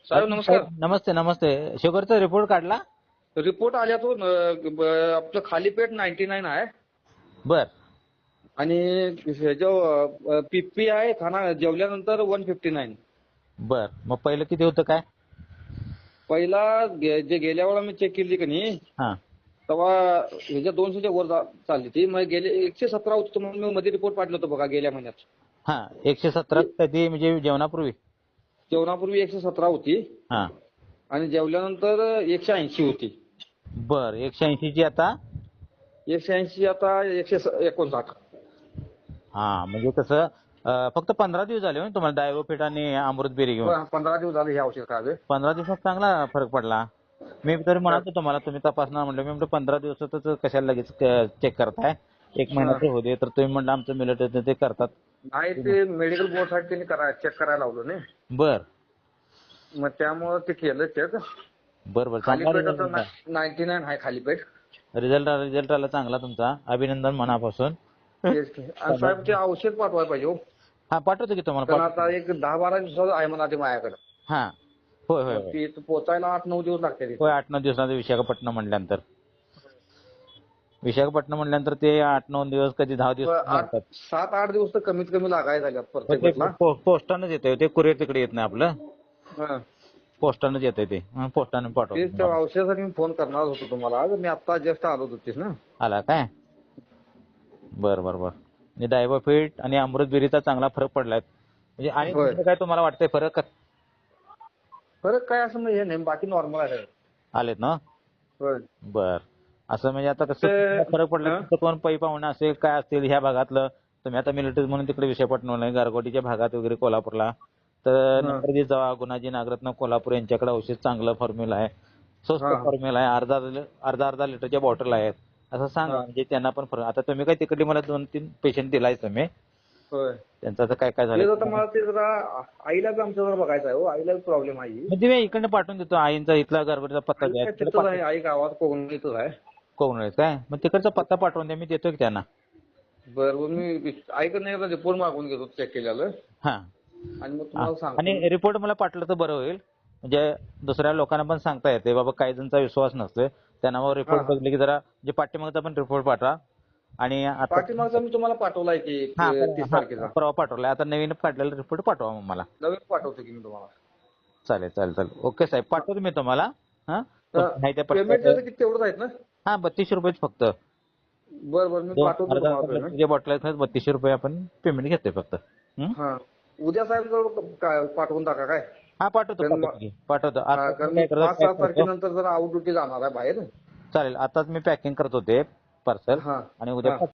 साहेब नमस्कार. नमस्ते नमस्ते. शुगरचा रिपोर्ट काढला? रिपोर्ट आल्यातून आपलं खाली पेट 99 आहे बर आणि हे जो पीपी आहे खाना जेवल्यानंतर 159. बर. मग पहिलं किती होतं काय? पहिला जे गेल्या वेळा मी चेक केली की नाही हा तेव्हा ह्याच्या 200च्या वर चालली ती. मग गेले 117 होतं म्हणून मी मध्ये रिपोर्ट पाठवलं होतं बघा गेल्या महिन्यात. हा 117 कधी म्हणजे जेवणापूर्वी? जेवणापूर्वी 117 होती हा आणि जेवल्यानंतर 180 होती. बर. 180 ची आता? 180 आता 159. हा म्हणजे कसं फक्त 15 दिवस झाले हो तुम्हाला डायवोफिट आणि अमृतबेरी घेऊन? 15 दिवस झाले हे औषध खावे. 15 दिवसात चांगला फरक पडला. मी तरी म्हणत होतो मला तुम्ही तपासणार म्हटलं. मी म्हटलं 15 दिवसातच कशाला लगेच चेक करताय? एक महिन्याचं होऊ दे. तर तुम्ही म्हटलं आमचं मिलिटरी ते करतात. नाही ते मेडिकल बोर्ड साठी त्यांनी चेक करायला लावलं नाही. बर मग त्यामुळे ते केलं चेक. बर बर. खाली चांगला पेट आता 99 आहे खाली पेट. रिझल्ट आला चांगला तुमचा. अभिनंदन मनापासून. तेच की. आणि साहेब ते औषध पाठवायला पाहिजे हो. हा पाठवतो की तुम्हाला. कारण आता एक 10-12 दिवसाचं आहे म्हणा ते माझ्याकडे. हा होय होय मग होय. ती पोचायला 8-9 दिवस लागते. होय 8-9 दिवसानंतर विशाखापट्टणम म्हटल्यानंतर. विशाखापट्टणम म्हटल्यानंतर ते 8-9 दिवस कधी 10 दिवस लागतात. 7-8 दिवस तर कमीत कमी लागायला झाल्यात पण प्रत्येक ते वेळेला. पोस्टानंच येतंय. ते कुरिअर तिकडे येत नाही आपलं. हा. पोस्टानंच येतंय ते. पोस्टानं तेच पाठवतो त्या तुम्हाला. औषधासाठी मी फोन करणार होतो तुम्हाला. आज मी आता जस्ट आलो होतीस ना. आला काय? बर बर बर. म्हणजे डायबोफिट आणि अमृतबेरीचा चांगला फरक पडलाय. म्हणजे आणि होय. दुसरं काय तुम्हाला वाटतंय फरक फरक काय असं म्हणजे हे नाही बाकी नॉर्मल आहे. आलेत ना? होय. बर. असं म्हणजे आता कसं ते फरक पडला हा? तिथं कोण पै पाहुणे असेल काय असतील ह्या भागातलं. तुम्ही आता मिलिटरी म्हणून तिकडे विशाखापट्टणमला गारगोटीच्या भागात वगैरे कोल्हापूरला तर हा. नंतर जावा गुणाजी नागरत्न कोल्हापूर यांच्याकडे औषध चांगलं फॉर्म्युला आहे. स्वस्त हा. फॉर्म्युला आहे. अर्धा लिटरच्या बॉटल आहेत. असं सांगा हा. म्हणजे त्यांना पण फरक. आता तुम्ही काय तिकडे मला 2-3 पेशंट दिलाय तुम्ही. होय. त्यांचं आता काय काय ते झालं आता मला ते जरा आईला बी आमच्या जरा बघायचं आहे हो. आईला प्रॉब्लेम आहे ही. म्हणजे मी इकडनं पाठवून देतो. आईंचा इथला गारगोटीचा पत्ता आई द्या. काय तिथंच आहे. आई गावात कोकणीतच आहे. कोण काय मग तिकडचा पत्ता पाठवून द्या. मी देतो की त्यांना. बरं मी आईकडनं एकदा रिपोर्ट मागून घेतो चेक केलेलं हा आणि मग तुम्हाला सांगतो. आणि रिपोर्ट मला पाठवलं तर बरं होईल. म्हणजे दुसऱ्या लोकांना पण सांगता येते. बाबा काही जणांचा विश्वास नसतोय. त्यांना मग रिपोर्ट बघले की जरा जे पाठीमागचा पण रिपोर्ट पाठवा. आणि आता पाठीमागचा मी तुम्हाला पाठवलाय की 30 तारखेचा. परवा पाठवलाय. आता नवीन काढलेला रिपोर्ट पाठवा मग मला. नवीन पाठवतो की मी तुम्हाला. चालेल चालेल चालेल. ओके साहेब पाठवतो मी तुम्हाला. हा नाही त्या पेमेंट त्याचं किती तेवढंच आहेत ना? हा 3200 रुपयेच फक्त. बरं बरं मी पाठवतो तुम्हाला पेमेंट. जे बॉटल आहेत 3200 रुपये आपण पेमेंट घेतोय फक्त. हा. उद्या साहेब जवळ पाठवून टाका काय. हा पाठवतो पाठवतो. कारण मी 5-6 तारखेनंतर जरा आउट ड्युटी जाणार आहे बाहेर. चालेल. आताच मी पॅकिंग करत होते पार्सल हा. आणि उद्या हा. पाठवतो.